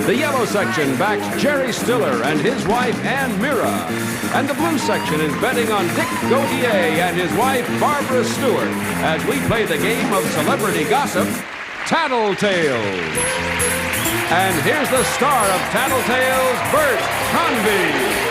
The yellow section backs Jerry Stiller and his wife, Ann Mira. And the blue section is betting on Dick Gautier and his wife, Barbara Stewart, as we play the game of celebrity gossip, Tattletales. And here's the star of Tattletales, Bert Convy.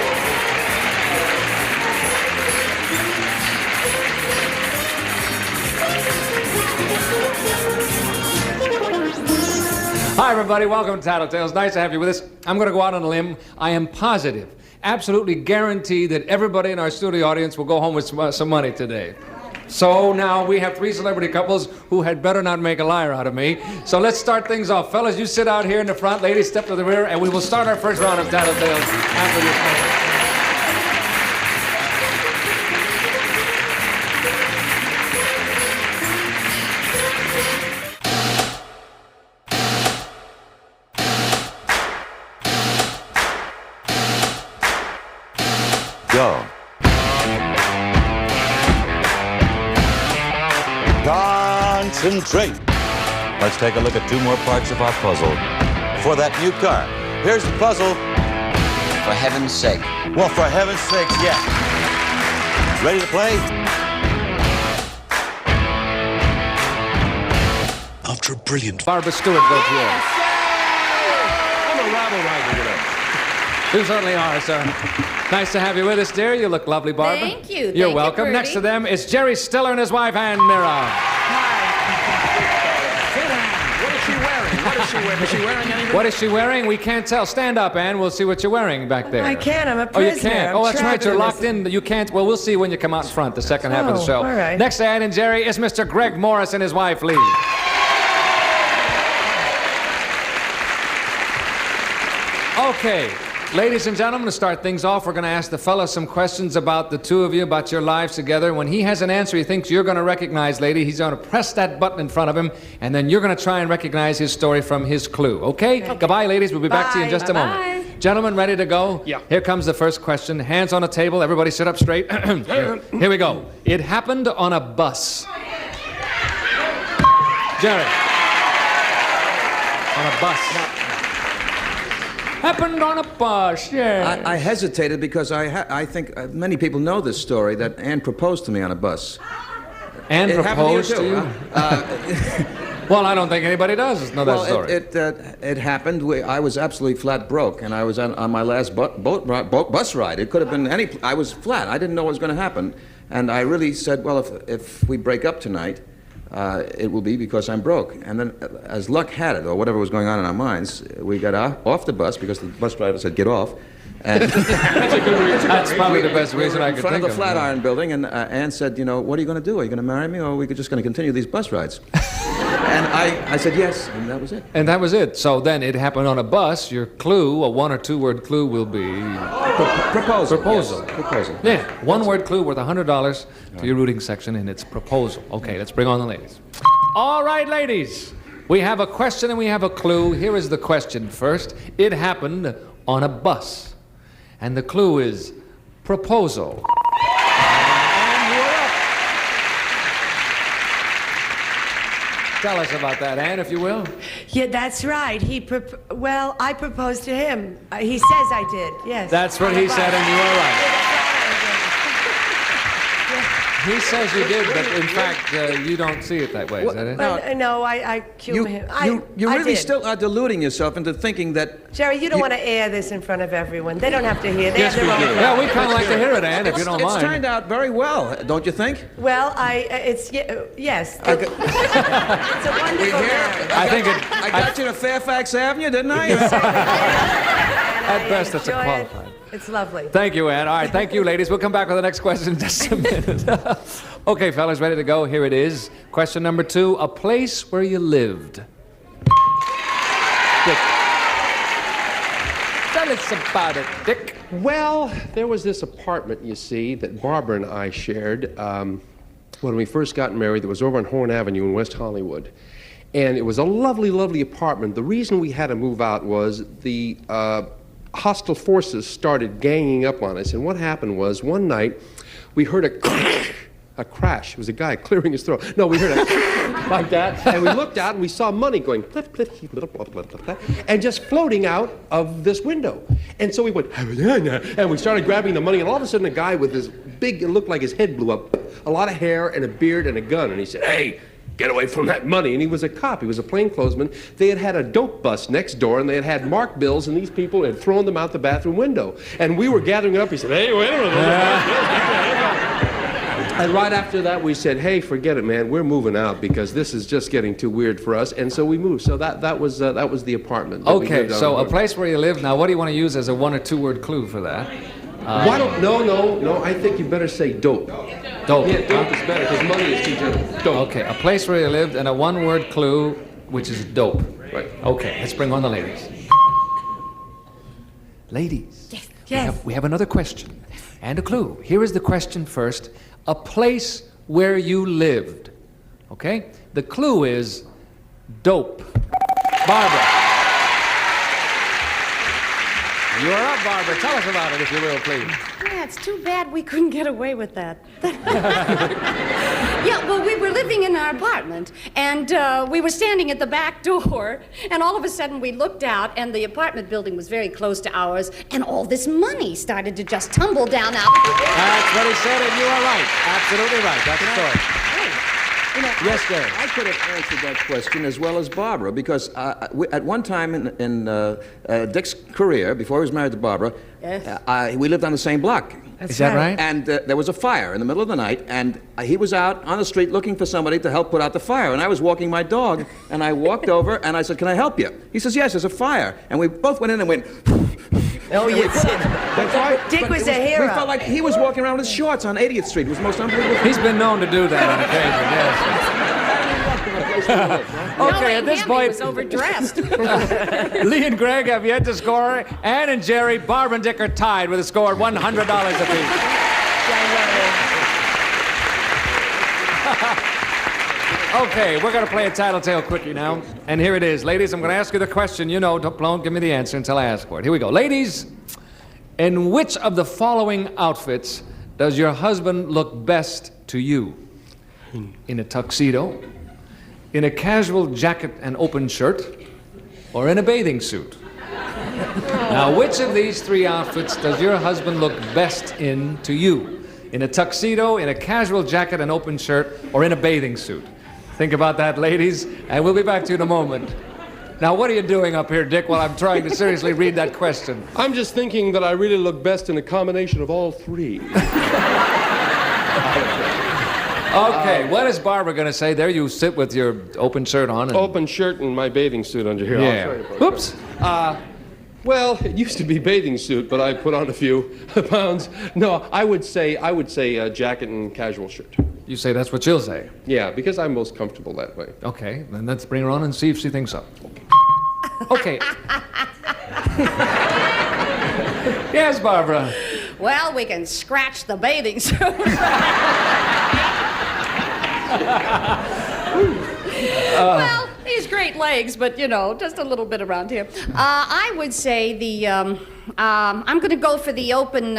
Hi, everybody. Welcome to Tattletales. Nice to have you with us. I'm going to go out on a limb. I am positive, absolutely guaranteed that everybody in our studio audience will go home with some money today. So now we have three celebrity couples who had better not make a liar out of me. So let's start things off. Fellas, you sit out here in the front. Ladies, step to the rear, and we will start our first round of Tattletales after this. Go. Concentrate. Let's take a look at two more parts of our puzzle. For that new car, here's the puzzle. For heaven's sake. Well, for heaven's sake, yeah. Ready to play? After a brilliant... Barbara Stewart votes yes. I'm a rabble-rouser today. You certainly are, sir. Nice to have you with us, dear. You look lovely, Barbara. Thank you. You're welcome. Next to them is Jerry Stiller and his wife, Ann Mira. Hi. What is she wearing? What is she wearing? Is she wearing anything? What is she wearing? We can't tell. Stand up, Ann. We'll see what you're wearing back there. I can't. I'm a Oh, you prisoner. can't. Oh, that's right. You're locked in. You can't. Well, we'll see when you come out in front, the second half of the show. All right. Next to Ann and Jerry is Mr. Greg Morris and his wife, Lee. Okay. Ladies and gentlemen, to start things off, we're going to ask the fella some questions about the two of you, about your lives together. When he has an answer he thinks you're going to recognize, lady, he's going to press that button in front of him, and then you're going to try and recognize his story from his clue. Okay? Goodbye, ladies. We'll be back to you in just a moment. Gentlemen, ready to go? Yeah. Here comes the first question. Hands on the table. Everybody sit up straight. Here we go. It happened on a bus. Jerry. On a bus. Happened on a bus, yeah. I hesitated because I think many people know this story, that Ann proposed to me on a bus. Ann proposed to you? Well, I don't think anybody does know that story. It happened. I was absolutely flat broke, and I was on my last bus ride. It could have been any... I was flat. I didn't know what was going to happen. And I really said, well, if we break up tonight, it will be because I'm broke. And then, as luck had it, or whatever was going on in our minds, we got off the bus because the bus driver said, get off. And That's a good reason. That's probably the best reason I could think of. in front of the Flatiron Building, and Ann said, you know, what are you going to do? Are you going to marry me, or are we just going to continue these bus rides? And I said yes, and that was it. And that was it. So then it happened on a bus. Your clue, a one or two word clue, will be... Proposal. Proposal. Yes, proposal. Yeah, one word clue worth $100 to your rooting section, and it's proposal. Okay, let's bring on the ladies. All right, ladies. We have a question and we have a clue. Here is the question first. It happened on a bus. And the clue is proposal. And you're up. Tell us about that, Ann, if you will. Yeah, that's right. Well, I proposed to him. He says I did, yes. That's what he said, and you are right. He says you did, but in fact, you don't see it that way, is that it? No, I cue him. You I really did. still are deluding yourself into thinking that... Jerry, you don't want to air this in front of everyone. They don't have to hear. They Yes, have we their do. own Yeah, we kind of like to hear it, Ann, if you don't It's mind. turned out very well, don't you think? Well, yes. It's a wonderful marriage. I think it... I got you to Fairfax Avenue, didn't I? At best, it's a Enjoy it. qualified. It's lovely. Thank you, Ann. All right, thank you, ladies. We'll come back with the next question in just a minute. Okay, fellas, ready to go? Here it is. Question number 2. A place where you lived. Dick. Tell us about it, Dick. Well, there was this apartment, you see, that Barbara and I shared when we first got married. That was over on Horn Avenue in West Hollywood. And it was a lovely, lovely apartment. The reason we had to move out was the hostile forces started ganging up on us. And what happened was, one night, we heard a a crash. It was a guy clearing his throat. No, we heard it like that, and we looked out and we saw money going clip, clip, clip, clip, clip, clip, and just floating out of this window. And so we went, and we started grabbing the money, and all of a sudden a guy with this big, it looked like his head blew up, a lot of hair and a beard and a gun, and he said, "Hey, get away from that money." And he was a cop. He was a plainclothesman. They had had a dope bust next door, and they had had marked bills, and these people had thrown them out the bathroom window. And we were gathering up. He said, "Hey, wait a minute." And right after that, we said, "Hey, forget it, man. We're moving out because this is just getting too weird for us." And so we moved. So that was the apartment. Okay, so a place where you live. Now, what do you want to use as a 1 or 2 word clue for that? Why don't? No. I think you better say dope. Dope. Yeah, dope is better because money is too general. Dope. Okay, a place where you lived and a 1 word clue, which is dope. Right. Okay, let's bring on the ladies. Ladies. Yes. We have another question and a clue. Here is the question first. A place where you lived. Okay? The clue is dope. Barbara. You are up, Barbara. Tell us about it, if you will, please. Yeah, it's too bad we couldn't get away with that. Yeah, well, we were living in our apartment, and we were standing at the back door, and all of a sudden we looked out, and the apartment building was very close to ours, and all this money started to just tumble down out of the window. That's what he said, and you are right. Absolutely right. That's the story. Yes, Gary. I could have answered that question as well as Barbara, because at one time in Dick's career, before he was married to Barbara, Yes. we lived on the same block. Is that right? And there was a fire in the middle of the night, and he was out on the street looking for somebody to help put out the fire. And I was walking my dog, and I walked over, and I said, "Can I help you?" He says, "Yes, there's a fire." And we both went in and went... Oh, you did. That's right. Dick But was it a hero. We felt like he was walking around with his shorts on 80th Street. It was the most unbelievable thing. He's been known to do that on occasion, yes. Okay, at this He point, was overdressed. Lee and Greg have yet to score. Ann and Jerry, Barbara and Dick are tied with a score of $100 apiece. Okay, we're going to play a Tattletale Quickie now. And here it is. Ladies, I'm going to ask you the question. You know, don't give me the answer until I ask for it. Here we go. Ladies, in which of the following outfits does your husband look best to you? In a tuxedo, in a casual jacket and open shirt, or in a bathing suit? Now, which of these 3 outfits does your husband look best in to you? In a tuxedo, in a casual jacket and open shirt, or in a bathing suit? Think about that, ladies, and we'll be back to you in a moment. Now, what are you doing up here, Dick, while I'm trying to seriously read that question? I'm just thinking that I really look best in a combination of all 3. Okay, what is Barbara going to say? There you sit with your open shirt on. And... Open shirt and my bathing suit under here. Yeah. I'll try to put it Oops. Well, it used to be bathing suit, but I put on a few pounds. No, I would say jacket and casual shirt. You say that's what she'll say. Yeah, because I'm most comfortable that way. Okay, then let's bring her on and see if she thinks so. Okay. Yes, Barbara. Well, we can scratch the bathing suit. Well, he's great legs, but you know, just a little bit around here. I would say I'm going to go for the open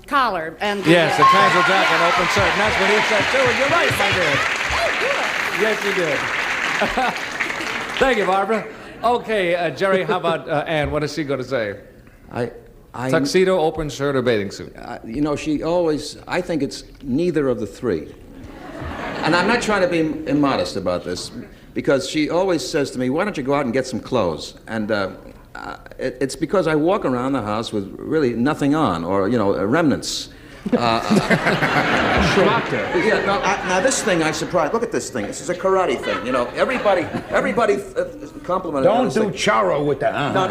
collar and. Yes, the casual jacket and open shirt. And that's what he said too. And you're right, my dear. Oh, good. Yes, you did. Thank you, Barbara. Okay, Jerry, how about Ann? What is she going to say? Tuxedo, open shirt, or bathing suit? You know, she always, I think it's neither of the 3. And I'm not trying to be immodest about this, because she always says to me, "Why don't you go out and get some clothes?" And it's because I walk around the house with really nothing on, or, you know, remnants. Yeah, now this thing I surprised. Look at this thing. This is a karate thing. You know, everybody complimented. Don't do charo with the No.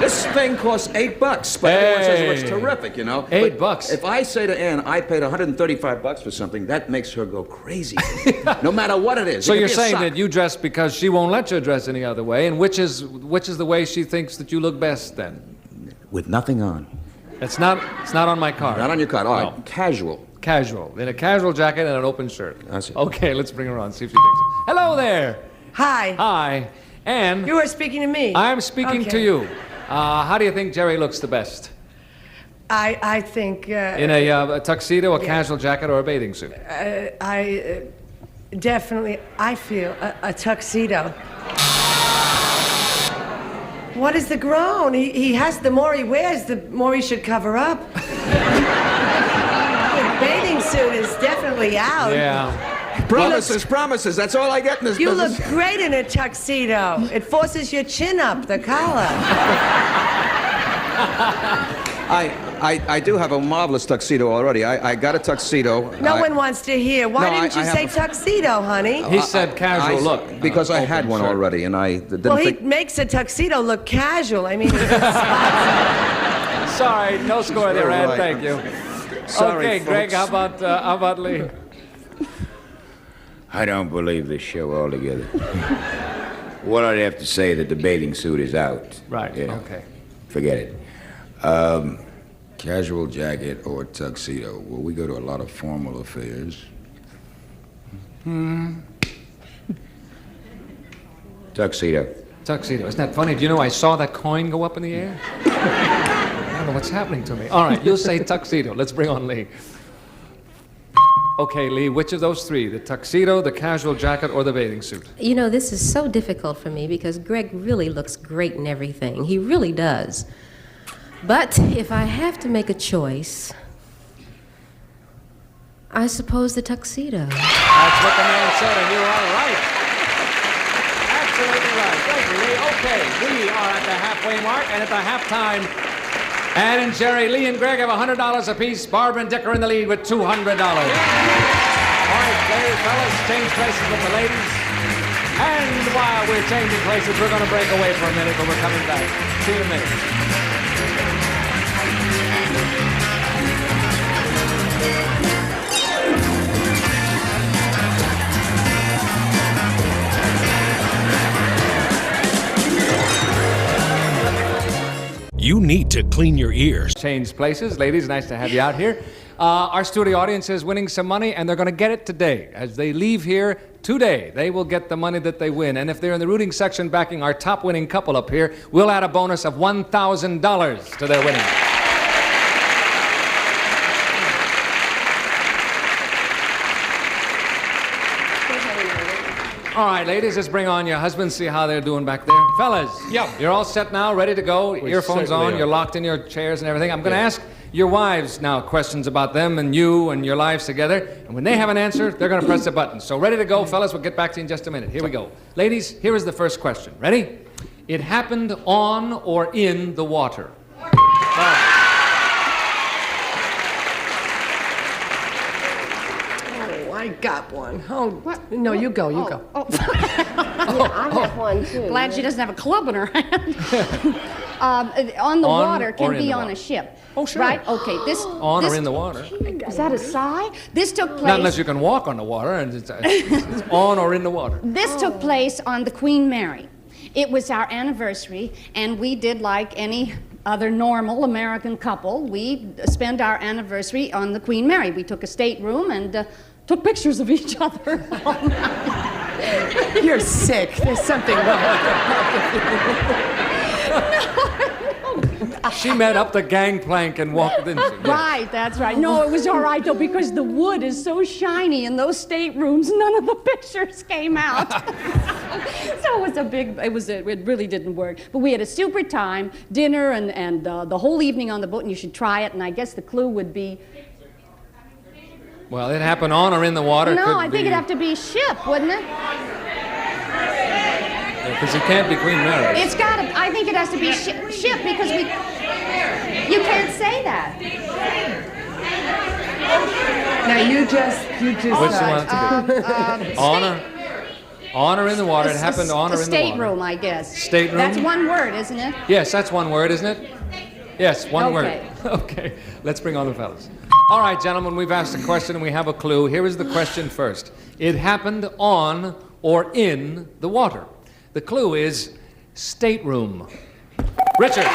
This thing costs $8, but everyone says it looks terrific. You know, $8. If I say to Ann, I paid $135 for something, that makes her go crazy. No matter what it is. So you're saying that you dress because she won't let you dress any other way, and which is the way she thinks that you look best then? With nothing on. It's not on my card. Not on your card. All right. No. Casual. Casual. In a casual jacket and an open shirt. That's it. Okay, let's bring her on, see if she thinks so. Hello there. Hi. Hi. Ann. You are speaking to me. I'm speaking to you. How do you think Jerry looks the best? I think... In a tuxedo, a casual jacket, or a bathing suit? Definitely, I feel a tuxedo. What is the groan? He has, the more he wears, the more he should cover up. The bathing suit is definitely out. Yeah. Promises. That's all I get in this You business. look great in a tuxedo. It forces your chin up, the collar. I do have a marvelous tuxedo already. I got a tuxedo. No one wants to hear. Why No, didn't you I say have tuxedo, honey? He said casual look. Because I had one shirt. already, and I didn't Well, he think... makes a tuxedo look casual. I mean, Sorry, no score there, Ed. Right. Thank you. Sorry, Okay, Greg, folks. how about Lee? I don't believe this show altogether. What I'd have to say that the bathing suit is out. Right, You know, okay. Forget it. Casual jacket or tuxedo. Well, we go to a lot of formal affairs. Tuxedo. Tuxedo. Isn't that funny? Do you know I saw that coin go up in the air? I don't know what's happening to me. All right, you'll say tuxedo. Let's bring on Lee. Okay, Lee, which of those three? The tuxedo, the casual jacket, or the bathing suit? You know, this is so difficult for me because Greg really looks great in everything. He really does. But if I have to make a choice, I suppose the tuxedo. That's what the man said, and you are right. Absolutely right. Thank you, Lee. Okay, we are at the halfway mark, and at the halftime, Ann and Jerry, Lee and Greg have $100 apiece. Barbara and Dick are in the lead with $200. All right, players, fellas, change places with the ladies. And while we're changing places, we're going to break away for a minute, but we're coming back. See you in a minute. You need to clean your ears. Change places. Ladies, nice to have you out here. Our studio audience is winning some money, and they're going to get it today. As they leave here today, they will get the money that they win. And if they're in the rooting section backing our top winning couple up here, we'll add a bonus of $1,000 to their winning. All right, ladies, let's bring on your husbands, see how they're doing back there. Fellas, you're all set now, ready to go, earphones on, you're locked in your chairs and everything. I'm going to ask your wives now questions about them and you and your lives together, and when they have an answer, they're going to press the button. So ready to go, fellas, we'll get back to you in just a minute. Here we go. Ladies, here is the first question. Ready? It happened on or in the water. I got one. Oh, what? No, you go. Oh. I have one too. Glad she doesn't have a club in her hand. On the water can be on a ship. Oh, sure. Right? Okay. This On or in the water. Is that a sigh? This took place. Not unless you can walk on the water, and it's on or in the water. This took place on the Queen Mary. It was our anniversary, and we did like any other normal American couple. We spent our anniversary on the Queen Mary. We took a stateroom and took pictures of each other all night. You're sick. There's something wrong. She met up the gangplank and walked, didn't she? Yeah. Right, that's right. No, it was all right, though, because the wood is so shiny in those staterooms, none of the pictures came out. So it really didn't work. But we had a super time, dinner, and the whole evening on the boat, and you should try it, and I guess the clue would be... Well, it happened on or in the water. No, I think it'd have to be ship, wouldn't it? Because it can't be Queen Mary. It's gotta, I think it has to be ship because we... You can't say that. Now you just. Which do you want it to be? On or in the water. It happened on or in the water. Stateroom, I guess. Stateroom? That's one word, isn't it? Yes, that's one word, isn't it? Yes, one Okay. word. Okay, let's bring on the fellas. All right, gentlemen, we've asked a question and we have a clue. Here is the question first. It happened on or in the water. The clue is stateroom. Richard.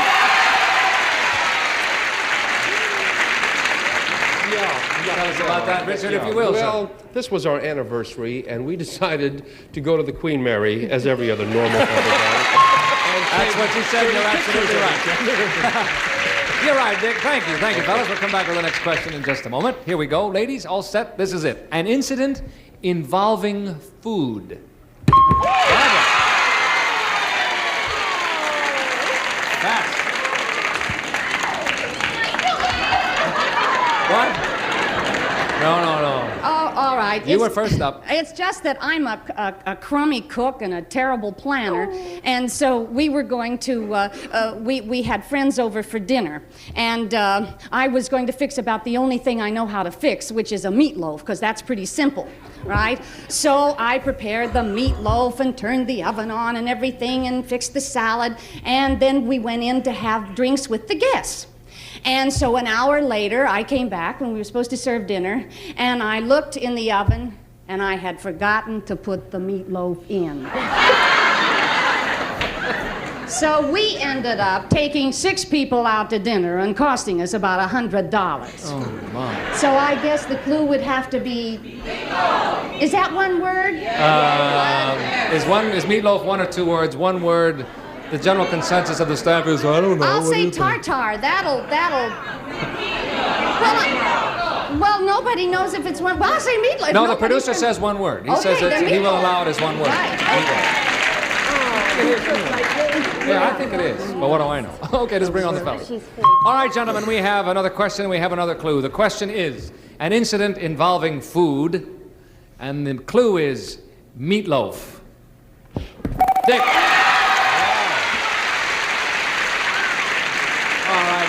Tell us about that, Richard, if you will, Well, sir. this was our anniversary, and we decided to go to the Queen Mary, as every other normal couple does. That's what you said. You're absolutely right. You're right, Dick. Thank you, fellas. We'll come back with the next question in just a moment. Here we go. Ladies, all set? This is it. An incident involving food. Barbara. Fast. What? No. Oh, all right. You were first up. It's just that I'm a crummy cook and a terrible planner, and so we were going to, we had friends over for dinner, and I was going to fix about the only thing I know how to fix, which is a meatloaf, because that's pretty simple, right? So I prepared the meatloaf and turned the oven on and everything and fixed the salad, and then we went in to have drinks with the guests. And so an hour later, I came back when we were supposed to serve dinner, and I looked in the oven, and I had forgotten to put the meatloaf in. So we ended up taking 6 people out to dinner and costing us about $100. Oh, my. So I guess the clue would have to be... Meatloaf! Is that one word? Is meatloaf one or 2 words? One word... The general consensus of the staff is, I don't know. I'll say tartar. That'll. Well, nobody knows if it's one. Well, I'll say meatloaf. No, the producer says one word. He says that he will allow it as one word. Right. Yeah, I think it is. But what do I know? Okay, let's bring on the fellas. All right, gentlemen, we have another question. We have another clue. The question is an incident involving food, and the clue is meatloaf. Dick.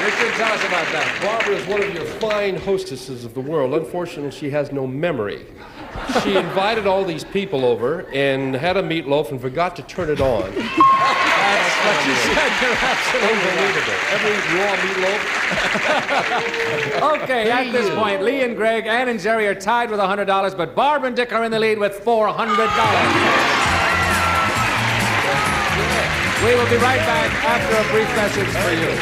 Richard, tell us about that. Barbara is one of your fine hostesses of the world. Unfortunately, she has no memory. She invited all these people over and had a meatloaf and forgot to turn it on. That's what you said. You're absolutely unbelievable. Ever eat raw meatloaf? Okay, at this point, Lee and Greg, Ann and Jerry are tied with $100, but Barbara and Dick are in the lead with $400. We will be right back after a brief message for you.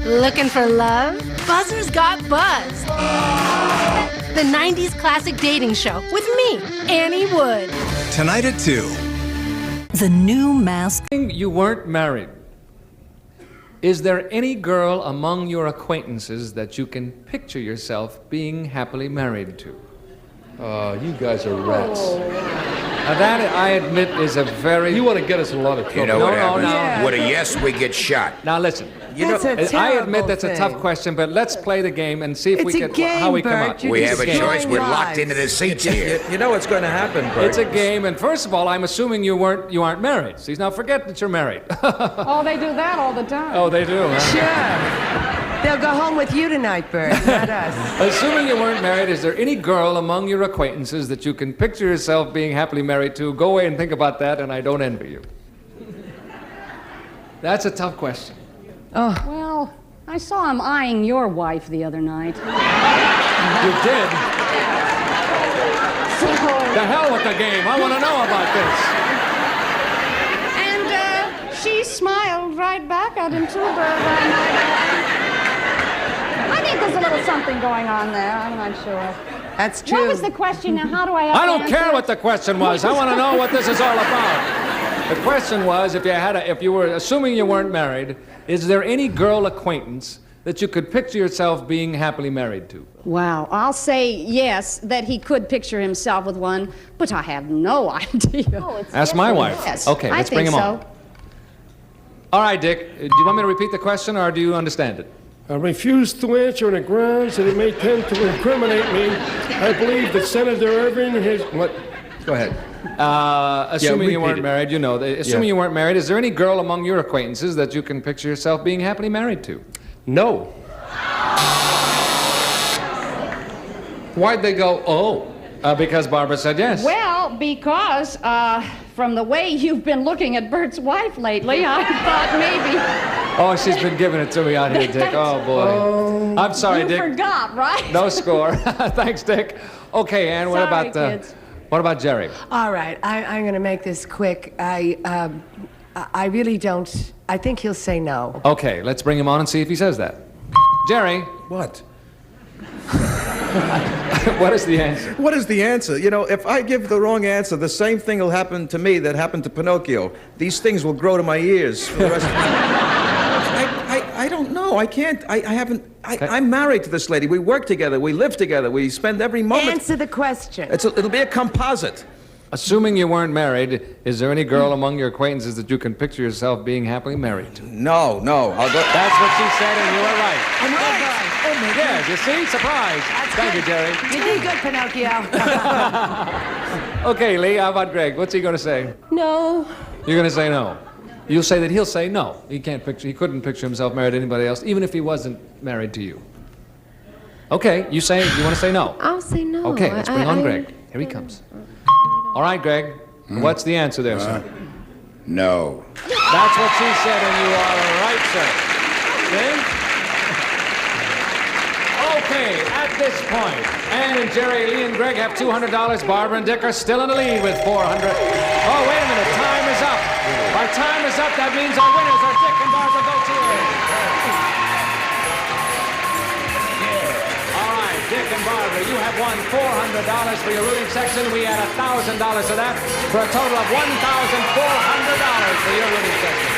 Looking for love? Buzzer's got Buzz. The 90s classic dating show with me, Annie Wood. Tonight at 2. The new mask. You weren't married. Is there any girl among your acquaintances that you can picture yourself being happily married to? You guys are rats. Now that, I admit, is a very... You want to get us in a lot of trouble. You know what happens? No. With a yes, we get shot. Now listen. I admit that's a tough question, but let's play the game and see if we can how we come out. We have a choice. We're locked into the seats here. You know what's going to happen, Bert. It's a game, and first of all, I'm assuming you aren't married. See, now forget that you're married. Oh, they do that all the time. Oh, they do, huh? Sure. They'll go home with you tonight, Bert, not us. Assuming you weren't married, is there any girl among your acquaintances that you can picture yourself being happily married to? Go away and think about that, and I don't envy you. That's a tough question. Oh. Well, I saw him eyeing your wife the other night. You did? So... The hell with the game. I want to know about this. And she smiled right back at him, too, Bert. I think there's a little something going on there. I'm not sure. That's true. What was the question now? How do I I don't care what the question was. I want to know what this is all about. The question was, if you were assuming you weren't married, is there any girl acquaintance that you could picture yourself being happily married to? Wow. I'll say yes, that he could picture himself with one, but I have no idea. Ask my wife. Yes. Okay, let's bring him on. All right, Dick. Do you want me to repeat the question, or do you understand it? I refuse to answer on the grounds that it may tend to incriminate me. I believe that Senator Irving has... What? Go ahead. Assuming you weren't married, you know. Assuming you weren't married, is there any girl among your acquaintances that you can picture yourself being happily married to? No. Why'd they go, oh? Because Barbara said yes. Well, because from the way you've been looking at Bert's wife lately, I thought maybe... Oh, she's been giving it to me out here, Dick. Oh, boy. I'm sorry, Dick. You forgot, right? No score. Thanks, Dick. Okay, Ann, what Sorry, about... kids. What about Jerry? All right, I'm going to make this quick. I really don't. I think he'll say no. Okay, let's bring him on and see if he says that. Jerry. What? What is the answer? What is the answer? You know, if I give the wrong answer, the same thing will happen to me that happened to Pinocchio. These things will grow to my ears for the rest of my life. I don't know. I can't. I haven't. I'm married to this lady. We work together. We live together. We spend every moment. Answer the question. It'll be a composite. Assuming you weren't married, is there any girl among your acquaintances that you can picture yourself being happily married to? No. I'll go. That's what she said, and you were right. I'm right. Oh my God. Yes, you see? Surprise. Thank you, Jerry. You did good, Pinocchio. Okay, Lee, how about Greg? What's he going to say? No. You're going to say no. You'll say that he'll say no. He couldn't picture himself married to anybody else, even if he wasn't married to you. Okay, you want to say no? I'll say no. Okay, let's bring on Greg. Here he comes. All right, Greg. What's the answer there, sir? No. That's what she said, and you are right, sir. See? Okay, at this point, Ann and Jerry, Lee and Greg have $200. Barbara and Dick are still in the lead with $400. Oh, wait a minute. Time is up. Our time is up. That means our winners are Dick and Barbara Gautier. All right, Dick and Barbara, you have won $400 for your rooting section. We add $1,000 to that for a total of $1,400 for your rooting section.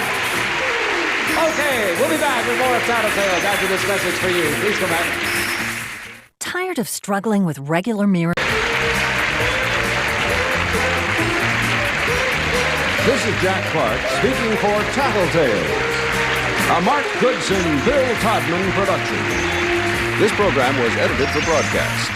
Okay, we'll be back with more of Tattletales after this message for you. Please come back. Tired of struggling with regular mirror? This is Jack Clark speaking for Tattletales, a Mark Goodson, Bill Todman production. This program was edited for broadcast.